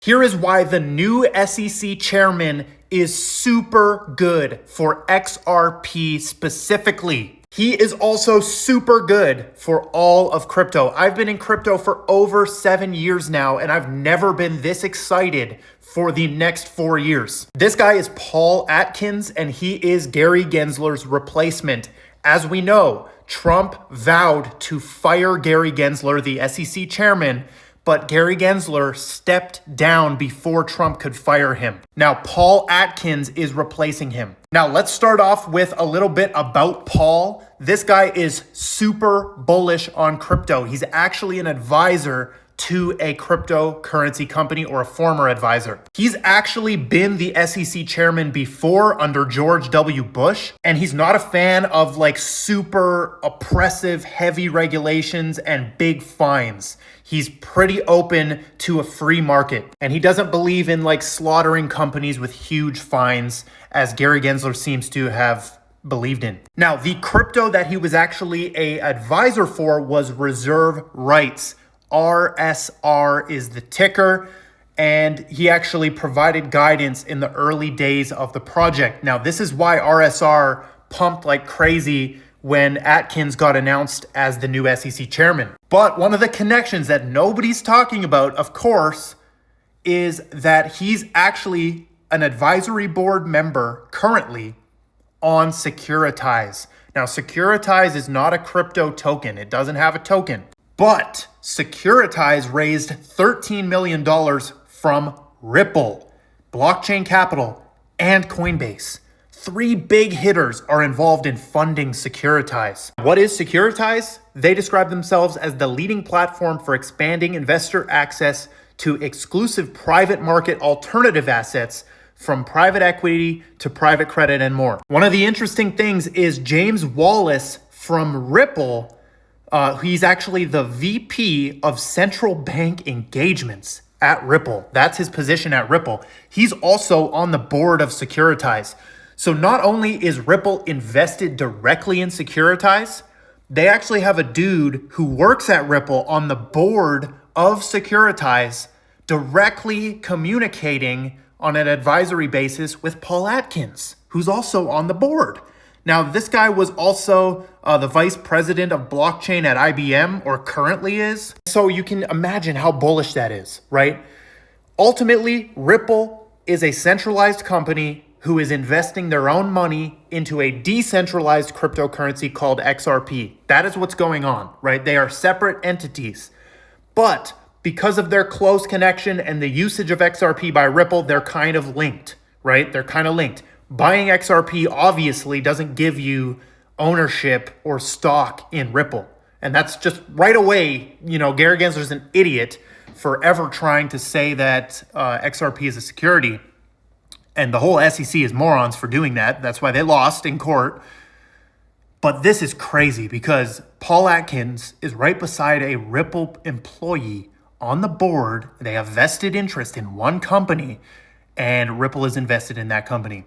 Here is why the new SEC chairman is super good for XRP specifically. He is also super good for all of crypto. I've been in crypto for over 7 years now, and I've never been this excited for the next 4 years. This guy is Paul Atkins, and he is Gary Gensler's replacement. As we know, Trump vowed to fire Gary Gensler, the SEC chairman, but Gary Gensler stepped down before Trump could fire him. Now, Paul Atkins is replacing him. Now, let's start off with a little bit about Paul. This guy is super bullish on crypto. He's actually an advisor to a cryptocurrency company, or a former advisor. He's actually been the SEC chairman before under George W. Bush, and he's not a fan of like super oppressive, heavy regulations and big fines. He's pretty open to a free market, and he doesn't believe in like slaughtering companies with huge fines, as Gary Gensler seems to have believed in. Now, the crypto that he was actually an advisor for was Reserve Rights. RSR is the ticker, and he actually provided guidance in the early days of the project. Now, this is why RSR pumped like crazy when Atkins got announced as the new SEC chairman. But one of the connections that nobody's talking about, of course, is that he's actually an advisory board member currently on Securitize. Now, Securitize is not a crypto token. It doesn't have a token. But Securitize raised $13 million from Ripple, Blockchain Capital, and Coinbase. 3 big hitters are involved in funding Securitize. What is Securitize? They describe themselves as the leading platform for expanding investor access to exclusive private market alternative assets, from private equity to private credit and more. One of the interesting things is James Wallace from Ripple. He's actually the VP of Central Bank Engagements at Ripple. That's his position at Ripple. He's also on the board of Securitize. So not only is Ripple invested directly in Securitize, they actually have a dude who works at Ripple on the board of Securitize, directly communicating on an advisory basis with Paul Atkins, who's also on the board. Now, this guy was also the vice president of blockchain at IBM, or currently is. So you can imagine how bullish that is, right? Ultimately, Ripple is a centralized company who is investing their own money into a decentralized cryptocurrency called XRP. That is what's going on, right? They are separate entities. But because of their close connection and the usage of XRP by Ripple, they're kind of linked, right? They're kind of linked. Buying XRP obviously doesn't give you ownership or stock in Ripple. And that's just right away, Gary Gensler's an idiot for ever trying to say that XRP is a security. And the whole SEC is morons for doing that. That's why they lost in court. But this is crazy because Paul Atkins is right beside a Ripple employee on the board. They have vested interest in one company, and Ripple is invested in that company.